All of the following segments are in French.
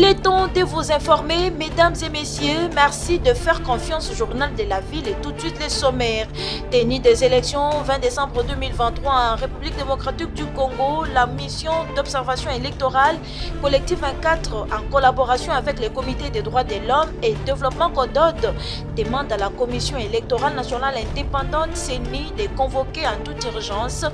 Il est temps de vous informer, mesdames et messieurs. Merci de faire confiance au journal de la ville et tout de suite les sommaires. Tenue des élections 20 décembre 2023 en République démocratique du Congo, la mission d'observation électorale collective 24 en collaboration avec le comité des droits de l'homme et développement CODOD demande à la commission électorale nationale indépendante CENI de convoquer en toute urgence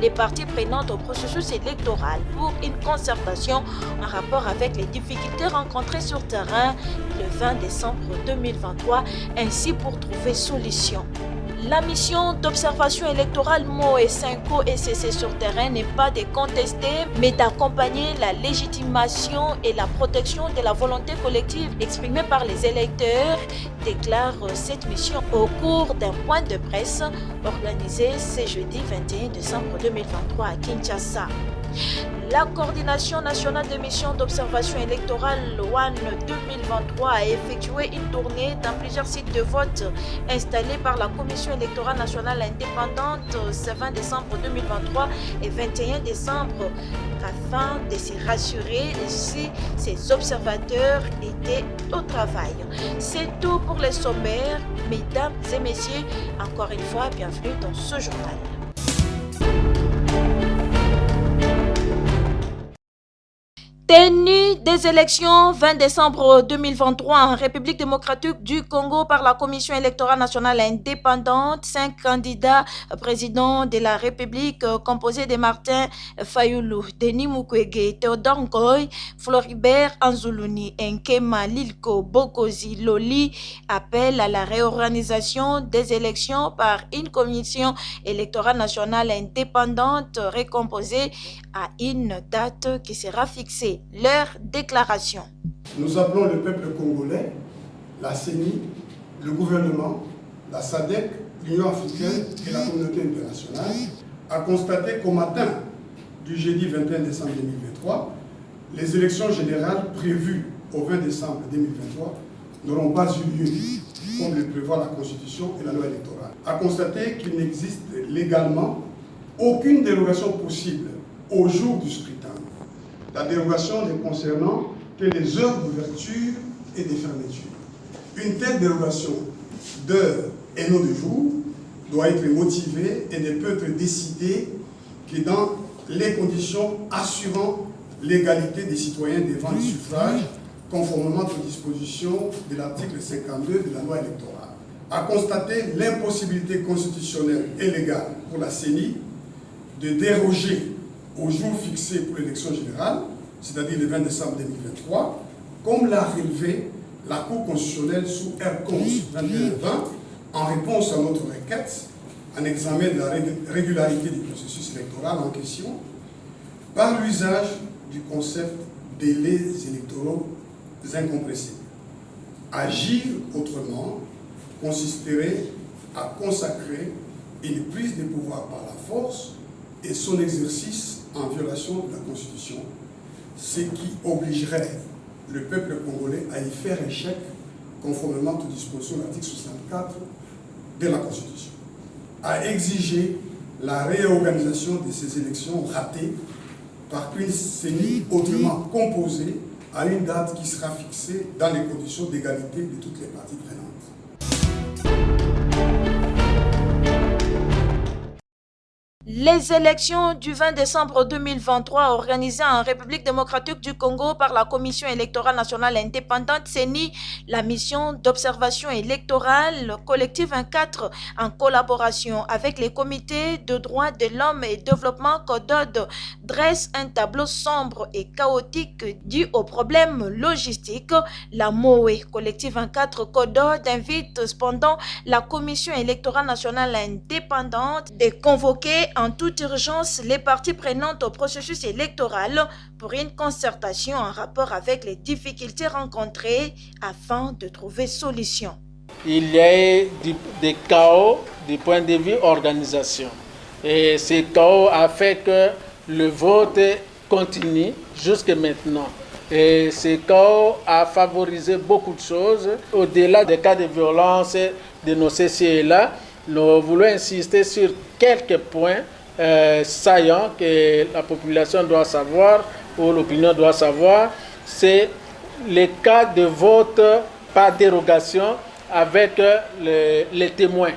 les parties prenantes au processus électoral pour une concertation en rapport avec les difficultés rencontrées sur terrain le 20 décembre 2023, ainsi pour trouver solution. La mission d'observation électorale MOE 5O et CC sur terrain n'est pas de contester, mais d'accompagner la légitimation et la protection de la volonté collective exprimée par les électeurs, déclare cette mission au cours d'un point de presse organisé ce jeudi 21 décembre 2023 à Kinshasa. La coordination nationale des missions d'observation électorale OAN 2023 a effectué une tournée dans plusieurs sites de vote installés par la Commission électorale nationale indépendante ce 20 décembre 2023 et 21 décembre afin de se rassurer si ces observateurs étaient au travail. C'est tout pour les sommaires. Mesdames et messieurs, encore une fois, bienvenue dans ce journal. Tenue des élections 20 décembre 2023 en République démocratique du Congo par la Commission électorale nationale indépendante, 5 candidats présidents de la République composés de Martin Fayulu, Denis Mukwege, Théodore Ngoy, Floribert Anzuluni, Nkema Lilko Bokozi Loli appellent à la réorganisation des élections par une commission électorale nationale indépendante recomposée à une date qui sera fixée. Leur déclaration. Nous appelons le peuple congolais, la CENI, le gouvernement, la SADC, l'Union africaine et la communauté internationale à constater qu'au matin du jeudi 21 décembre 2023, les élections générales prévues au 20 décembre 2023 n'auront pas eu lieu, comme le prévoit la Constitution et la loi électorale. À constater qu'il n'existe légalement aucune dérogation possible au jour du scrutin. La dérogation ne concernant que les heures d'ouverture et de fermeture. Une telle dérogation d'heure et non de jour doit être motivée et ne peut être décidée que dans les conditions assurant l'égalité des citoyens devant le suffrage, conformément aux dispositions de l'article 52 de la loi électorale. À constater l'impossibilité constitutionnelle et légale pour la CENI de déroger au jour fixé pour l'élection générale, c'est-à-dire le 20 décembre 2023, comme l'a relevé la Cour constitutionnelle sous R11 2120 en réponse à notre requête, en examen de la régularité du processus électoral en question, par l'usage du concept délais électoraux incompressibles. Agir autrement consisterait à consacrer une prise de pouvoir par la force et son exercice en violation de la Constitution, ce qui obligerait le peuple congolais à y faire échec conformément aux dispositions de l'article 64 de la Constitution, à exiger la réorganisation de ces élections ratées par une CENI autrement composée à une date qui sera fixée dans les conditions d'égalité de toutes les parties prenantes. Les élections du 20 décembre 2023 organisées en République démocratique du Congo par la Commission électorale nationale indépendante CENI, la mission d'observation électorale collective 24 en collaboration avec les comités de droits de l'homme et développement CODOD dresse un tableau sombre et chaotique dû aux problèmes logistiques. La MOE collective 24 CODOD invite cependant la Commission électorale nationale indépendante de convoquer en toute urgence les parties prenantes au processus électoral pour une concertation en rapport avec les difficultés rencontrées afin de trouver solution. Il y a eu des chaos du point de vue organisation. Et ce chaos a fait que le vote continue jusque maintenant. Et ce chaos a favorisé beaucoup de choses. Au-delà des cas de violence de nos CCE-là, nous voulons insister sur quelques points saillants que la population doit savoir ou l'opinion doit savoir. C'est les cas de vote par dérogation avec les témoins.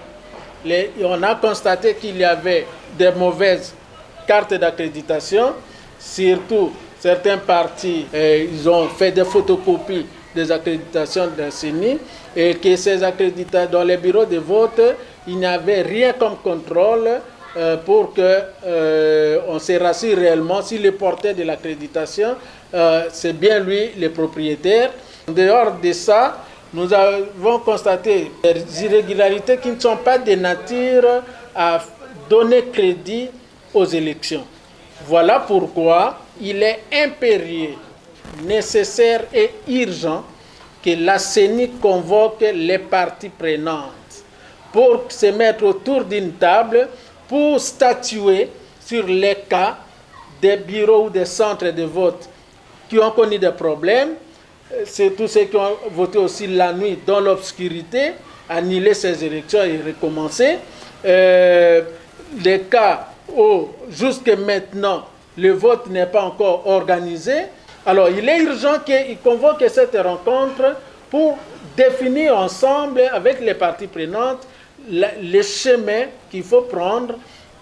On a constaté qu'il y avait des mauvaises cartes d'accréditation, surtout certains partis, ils ont fait des photocopies des accréditations de la CENI et que ces accréditations, dans les bureaux de vote, il n'y avait rien comme contrôle pour qu'on se rassure réellement si le porteur de l'accréditation, c'est bien lui le propriétaire. En dehors de ça, nous avons constaté des irrégularités qui ne sont pas de nature à donner crédit aux élections. Voilà pourquoi il est impérieux, nécessaire et urgent que la CENI convoque les parties prenantes pour se mettre autour d'une table pour statuer sur les cas des bureaux ou des centres de vote qui ont connu des problèmes. C'est tous ceux qui ont voté aussi la nuit dans l'obscurité, annuler ces élections et recommencer. Les cas où, jusqu'à maintenant, le vote n'est pas encore organisé. Alors, il est urgent qu'ils convoquent cette rencontre pour définir ensemble, avec les parties prenantes, les chemins qu'il faut prendre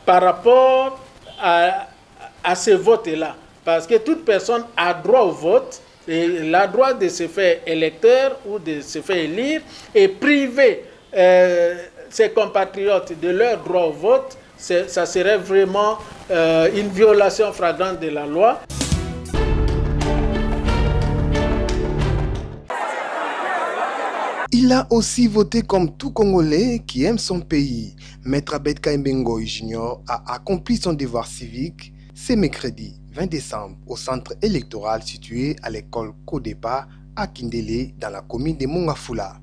par rapport à ce vote-là. Parce que toute personne a droit au vote, et elle a droit de se faire électeur ou de se faire élire, et priver ses compatriotes de leur droit au vote, ça serait vraiment une violation flagrante de la loi. Il a aussi voté comme tout Congolais qui aime son pays. Maître Abed Kaïmbengoi Junior a accompli son devoir civique ce mercredi 20 décembre au centre électoral situé à l'école Kodepa à Kindélé dans la commune de Mongafula,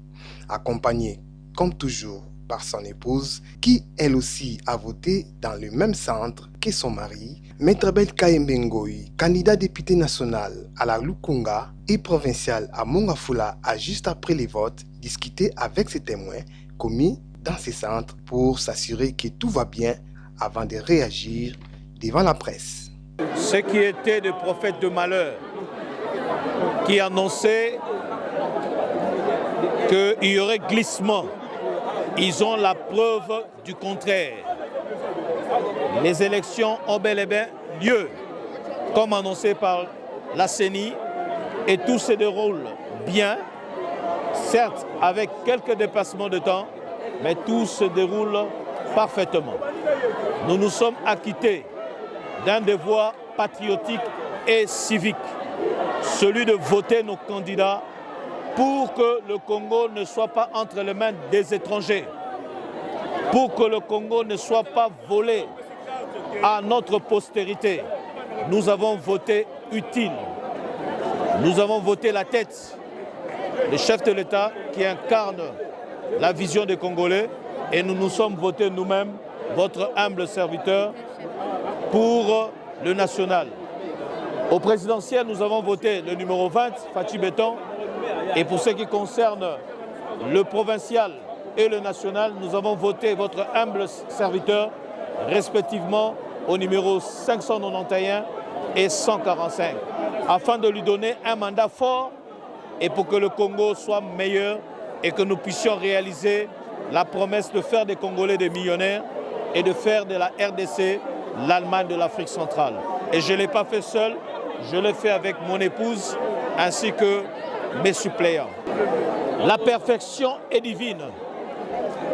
accompagné comme toujours par son épouse qui elle aussi a voté dans le même centre que son mari, Maître Abed Kaïmbengoi, candidat député national à la Lukunga et provincial à Mongafula, a juste après les votes discuté avec ses témoins commis dans ces centres pour s'assurer que tout va bien avant de réagir devant la presse. Ce qui était des prophètes de malheur qui annonçaient qu'il y aurait glissement, ils ont la preuve du contraire. Les élections ont bel et bien lieu, comme annoncé par la CENI, et tout se déroule bien, certes avec quelques dépassements de temps, mais tout se déroule parfaitement. Nous nous sommes acquittés d'un devoir patriotique et civique, celui de voter nos candidats pour que le Congo ne soit pas entre les mains des étrangers, pour que le Congo ne soit pas volé à notre postérité. Nous avons voté utile, nous avons voté la tête, le chef de l'État qui incarne la vision des Congolais, et nous nous sommes votés nous-mêmes, votre humble serviteur, pour le national. Au présidentiel, nous avons voté le numéro 20, Fachi Béton, et pour ce qui concerne le provincial et le national, nous avons voté votre humble serviteur, respectivement au numéro 591 et 145, afin de lui donner un mandat fort et pour que le Congo soit meilleur et que nous puissions réaliser la promesse de faire des Congolais des millionnaires et de faire de la RDC l'Allemagne de l'Afrique centrale. Et je ne l'ai pas fait seul, je l'ai fait avec mon épouse ainsi que mes suppléants. La perfection est divine,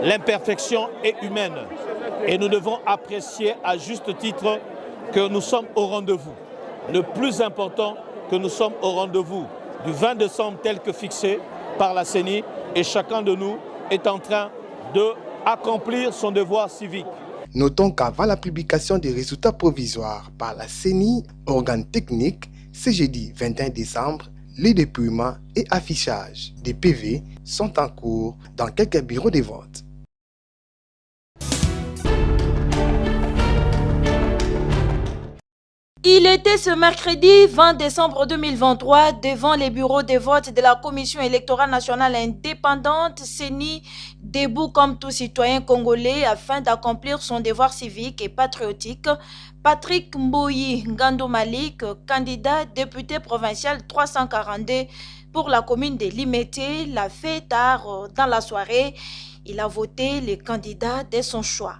l'imperfection est humaine et nous devons apprécier à juste titre que nous sommes au rendez-vous. Le plus important, que nous sommes au rendez-vous du 20 décembre tel que fixé par la CENI et chacun de nous est en train d'accomplir son devoir civique. Notons qu'avant la publication des résultats provisoires par la CENI, organe technique, ce jeudi 21 décembre, les dépouillements et affichages des PV sont en cours dans quelques bureaux de vote. Il était ce mercredi 20 décembre 2023 devant les bureaux de vote de la Commission électorale nationale indépendante, CENI, debout comme tout citoyen congolais afin d'accomplir son devoir civique et patriotique. Patrick Mbouyi Ngando Malik, candidat député provincial 342, pour la commune de Limete l'a fait tard dans la soirée. Il a voté les candidats de son choix.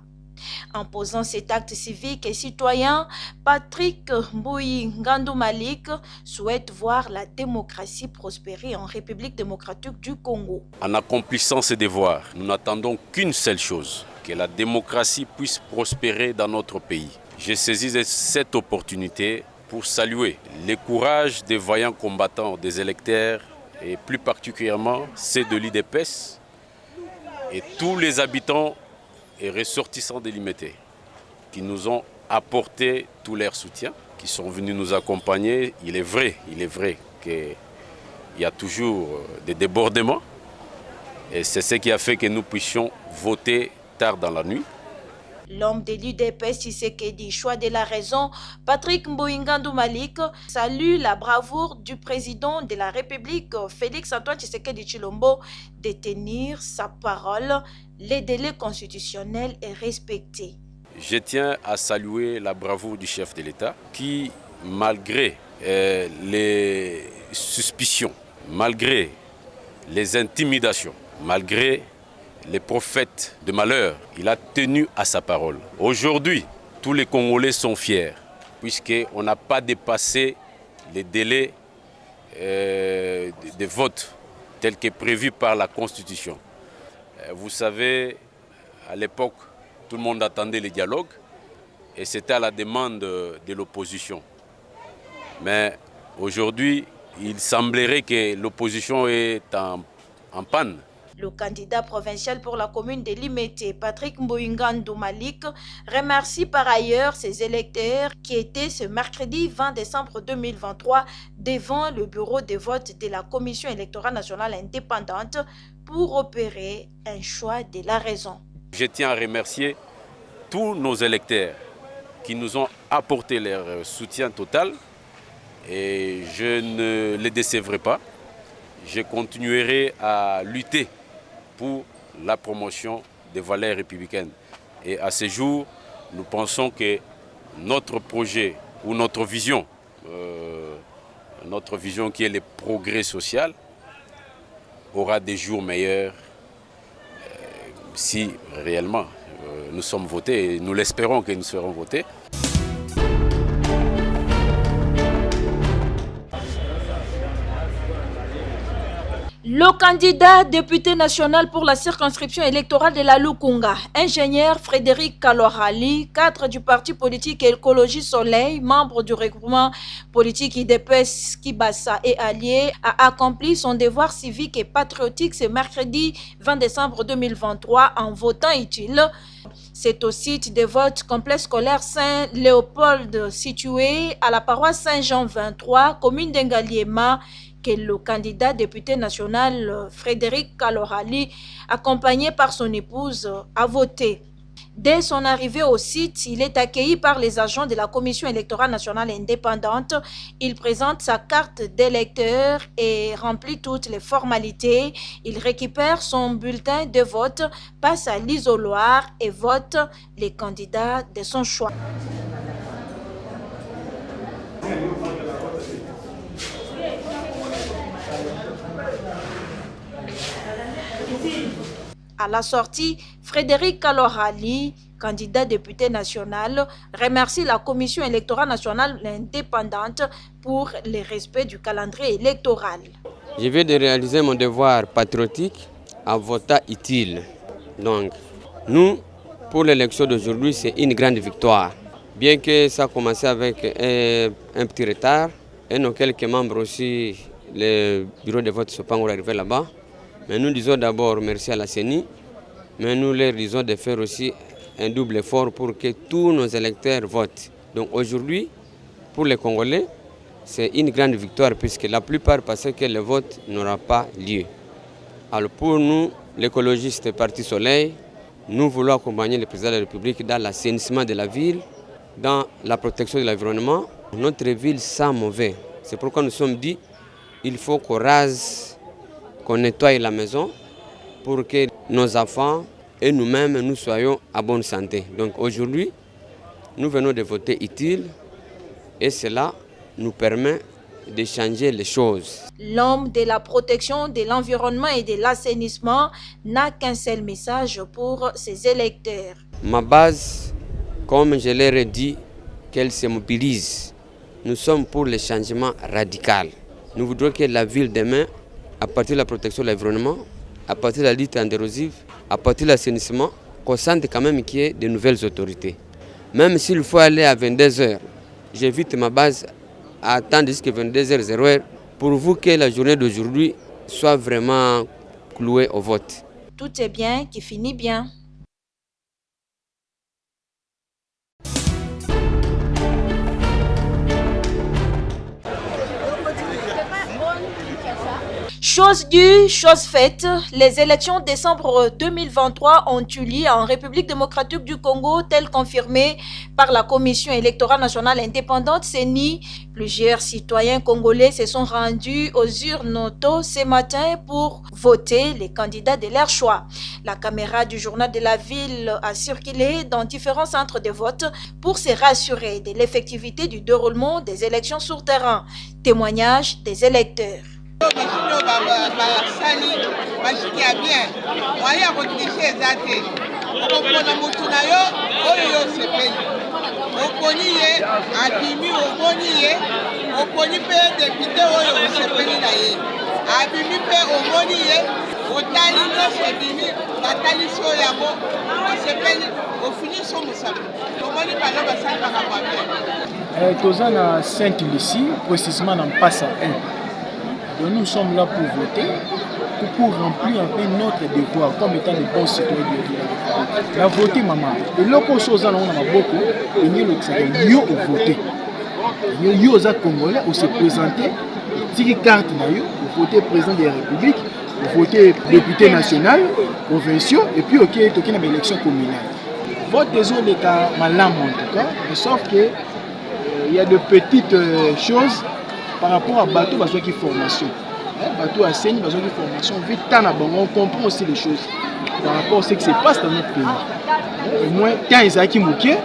En posant cet acte civique et citoyen, Patrick Mbouyi Ngandou Malik souhaite voir la démocratie prospérer en République démocratique du Congo. En accomplissant ses devoirs, nous n'attendons qu'une seule chose, que la démocratie puisse prospérer dans notre pays. J'ai saisi cette opportunité pour saluer le courage des vaillants combattants des électeurs et plus particulièrement ceux de l'IDPS et tous les habitants et ressortissants de Limete qui nous ont apporté tout leur soutien, qui sont venus nous accompagner. Il est vrai qu'il y a toujours des débordements et c'est ce qui a fait que nous puissions voter tard dans la nuit. L'homme de l'UDPS Tshisekedi, choix de la raison, Patrick Mbouyi Ngandou Malik, salue la bravoure du président de la République, Félix Antoine Tshisekedi Tshilombo, de tenir sa parole. Les délais constitutionnels est respecté. Je tiens à saluer la bravoure du chef de l'État qui, malgré les suspicions, malgré les intimidations, malgré les prophètes de malheur, il a tenu à sa parole. Aujourd'hui, tous les Congolais sont fiers puisqu'on n'a pas dépassé les délais de vote tels que prévus par la Constitution. Vous savez, à l'époque, tout le monde attendait le dialogue et c'était à la demande de l'opposition. Mais aujourd'hui, il semblerait que l'opposition est en panne. Le candidat provincial pour la commune de Limete, Patrick Mbouyi Ngandou Malik, remercie par ailleurs ses électeurs qui étaient ce mercredi 20 décembre 2023 devant le bureau de vote de la Commission électorale nationale indépendante pour opérer un choix de la raison. Je tiens à remercier tous nos électeurs qui nous ont apporté leur soutien total et je ne les décevrai pas. Je continuerai à lutter pour la promotion des valeurs républicaines. Et à ce jour, nous pensons que notre projet ou notre vision qui est le progrès social, aura des jours meilleurs si réellement nous sommes votés et nous l'espérons que nous serons votés. Le candidat député national pour la circonscription électorale de la Lukunga, ingénieur Frédéric Kalorali, cadre du parti politique Écologie Soleil, membre du regroupement politique IDPS Kibassa et alliés, a accompli son devoir civique et patriotique ce mercredi 20 décembre 2023 en votant utile. C'est au site de vote complexe scolaire Saint-Léopold situé à la paroisse Saint-Jean 23, commune d'Engaliema, que le candidat député national Frédéric Kalorali, accompagné par son épouse, a voté. Dès son arrivée au site, il est accueilli par les agents de la Commission électorale nationale indépendante. Il présente sa carte d'électeur et remplit toutes les formalités. Il récupère son bulletin de vote, passe à l'isoloir et vote les candidats de son choix. À la sortie, Frédéric Kalorali, candidat député national, remercie la Commission électorale nationale indépendante pour le respect du calendrier électoral. Je viens de réaliser mon devoir patriotique en votant utile. Donc, nous, pour l'élection d'aujourd'hui, c'est une grande victoire. Bien que ça a commencé avec un petit retard, et nos quelques membres aussi, le bureau de vote ne sont pas encore arrivés là-bas. Mais nous disons d'abord merci à la CENI, mais nous leur disons de faire aussi un double effort pour que tous nos électeurs votent. Donc aujourd'hui, pour les Congolais, c'est une grande victoire puisque la plupart pensaient que le vote n'aura pas lieu. Alors pour nous, l'écologiste Parti Soleil, nous voulons accompagner le président de la République dans l'assainissement de la ville, dans la protection de l'environnement. Notre ville sent mauvais. C'est pourquoi nous sommes dit qu'il faut qu'on rase, qu'on nettoie la maison pour que nos enfants et nous-mêmes, nous soyons à bonne santé. Donc aujourd'hui, nous venons de voter utile et cela nous permet de changer les choses. L'homme de la protection de l'environnement et de l'assainissement n'a qu'un seul message pour ses électeurs. Ma base, comme je leur ai dit, qu'elle se mobilise. Nous sommes pour le changement radical. Nous voudrons que la ville demain, à partir de la protection de l'environnement, à partir de la lutte antérosive, à partir de l'assainissement, qu'on sente quand même qu'il y ait de nouvelles autorités. Même s'il faut aller à 22h, j'invite ma base à attendre jusqu'à 22h00 pour vous que la journée d'aujourd'hui soit vraiment clouée au vote. Tout est bien qui finit bien. Chose due, chose faite, les élections décembre 2023 ont eu lieu en République démocratique du Congo, tel confirmé par la Commission électorale nationale indépendante CENI. Plusieurs citoyens congolais se sont rendus aux urnes tôt ce matin pour voter les candidats de leur choix. La caméra du journal de la ville a circulé dans différents centres de vote pour se rassurer de l'effectivité du déroulement des élections sur terrain. Témoignage des électeurs. Tozana Sainte-Lucie, précisément dans Passa 1. Donc nous sommes là pour voter, pour remplir un peu notre devoir comme étant des bons citoyens de la voter maman. Et là pour chose on a beaucoup et nous le yo au voter. Yo aux Congolais on se présenter, tirer carte na yo, voter président de la République, voter député national, provinciaux et puis OK toquer dans l'élection communale. Vote désolé cas malam en tout cas, mais sauf que il y a de petites choses par rapport à bateau besoin qui formation. Bateau à Seigne besoin de formation. Vite on comprend aussi les choses par rapport à ce qui se passe dans notre pays. Au moins quand ils ont qui mouqué,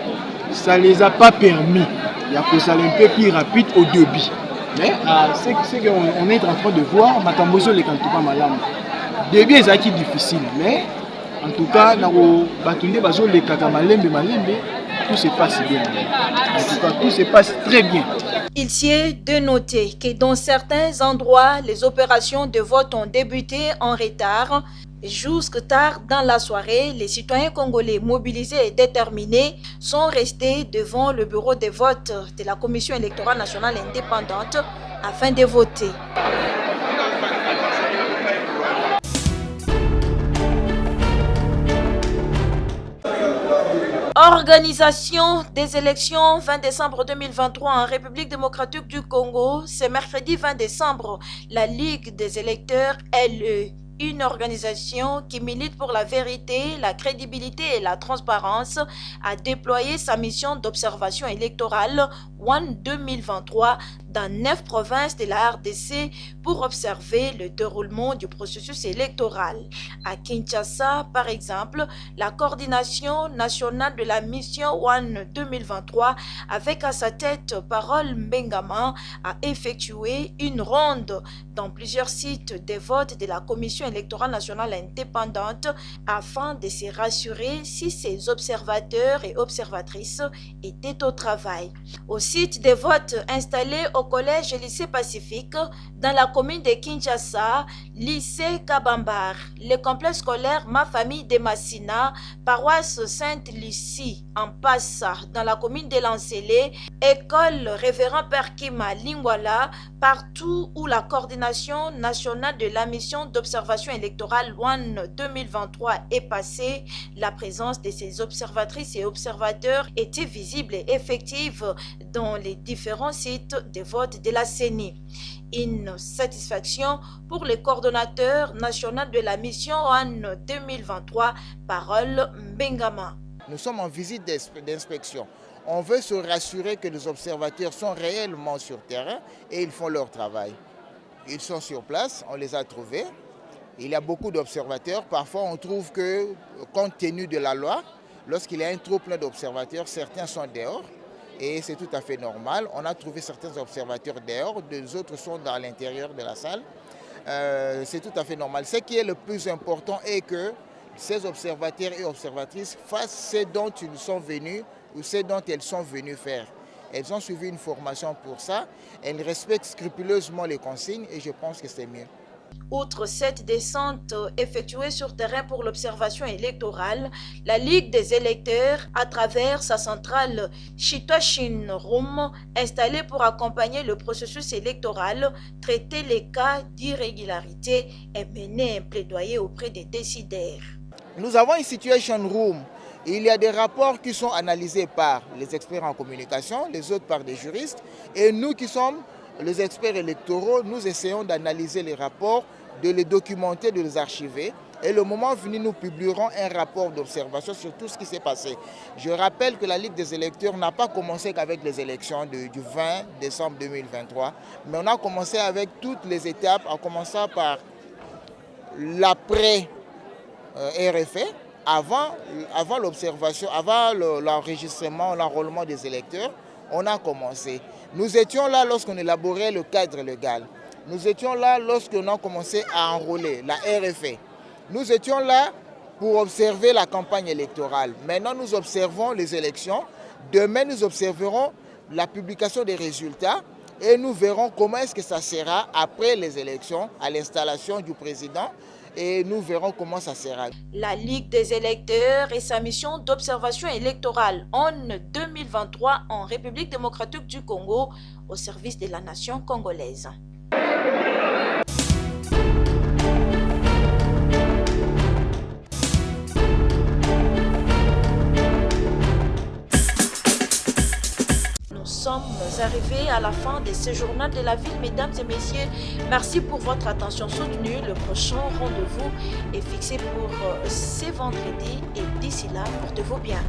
ça les a pas permis. Il y a que ça un peu plus rapide au début. Mais c'est qu'on est en train de voir Makambozo les Kantuka Malam. Début ils ont qui difficile, mais en tout cas dans Batunde bazo les Kakamalembe Malembe, tout se passe bien. En tout cas tout se passe très bien. Il sied de noter que dans certains endroits, les opérations de vote ont débuté en retard. Jusque tard dans la soirée, les citoyens congolais mobilisés et déterminés sont restés devant le bureau de vote de la Commission électorale nationale indépendante afin de voter. Organisation des élections 20 décembre 2023 en République démocratique du Congo. Ce mercredi 20 décembre, la Ligue des électeurs LE, une organisation qui milite pour la vérité, la crédibilité et la transparence, a déployé sa mission d'observation électorale ONE 2023 dans 9 provinces de la RDC pour observer le déroulement du processus électoral. À Kinshasa, par exemple, la coordination nationale de la mission ONE 2023, avec à sa tête Parole Mbengama, a effectué une ronde dans plusieurs sites de vote de la Commission électorale nationale indépendante afin de se rassurer si ces observateurs et observatrices étaient au travail. Au site de vote installé au collège et lycée Pacifique dans la commune de Kinshasa, lycée Kabambar, le complexe scolaire Ma Famille de Massina, paroisse Sainte-Lucie en Passa dans la commune de Lancélé, école Révérend Père Kima Lingwala, partout où la coordination nationale de la mission d'observation électorale ONE 2023 est passée, la présence de ces observatrices et observateurs était visible et effective dans les différents sites de vote de la CENI. Une satisfaction pour le coordonnateur national de la mission ONE 2023, Parole Mbengama. Nous sommes en visite d'inspection. On veut se rassurer que les observateurs sont réellement sur terrain et ils font leur travail. Ils sont sur place, on les a trouvés. Il y a beaucoup d'observateurs. Parfois, on trouve que, compte tenu de la loi, lorsqu'il y a un trop plein d'observateurs, certains sont dehors et c'est tout à fait normal. On a trouvé certains observateurs dehors, deux autres sont dans l'intérieur de la salle. C'est tout à fait normal. Ce qui est le plus important est que ces observateurs et observatrices fassent ce dont ils sont venus ou ce dont elles sont venues faire. Elles ont suivi une formation pour ça, elles respectent scrupuleusement les consignes et je pense que c'est mieux. Outre cette descente effectuée sur terrain pour l'observation électorale, la Ligue des électeurs, à travers sa centrale Chitwashin Room, installée pour accompagner le processus électoral, traiter les cas d'irrégularité et mener un plaidoyer auprès des décideurs. Nous avons une situation room. Il y a des rapports qui sont analysés par les experts en communication, les autres par des juristes, et nous qui sommes les experts électoraux, nous essayons d'analyser les rapports, de les documenter, de les archiver. Et le moment venu, nous publierons un rapport d'observation sur tout ce qui s'est passé. Je rappelle que la Ligue des électeurs n'a pas commencé qu'avec les élections du 20 décembre 2023, mais on a commencé avec toutes les étapes, en commençant par l'après-RFA, avant l'observation, avant l'enregistrement, l'enrôlement des électeurs. On a commencé. Nous étions là lorsqu'on élaborait le cadre légal. Nous étions là lorsqu'on a commencé à enrôler la RFA. Nous étions là pour observer la campagne électorale. Maintenant, nous observons les élections. Demain, nous observerons la publication des résultats et nous verrons comment est-ce que ça sera après les élections, à l'installation du président. Et nous verrons comment ça sera. La Ligue des électeurs et sa mission d'observation électorale en 2023 en République démocratique du Congo au service de la nation congolaise. Nous sommes arrivés à la fin de ce journal de la ville, mesdames et messieurs. Merci pour votre attention soutenue. Le prochain rendez-vous est fixé pour ce vendredi et d'ici là, portez-vous bien.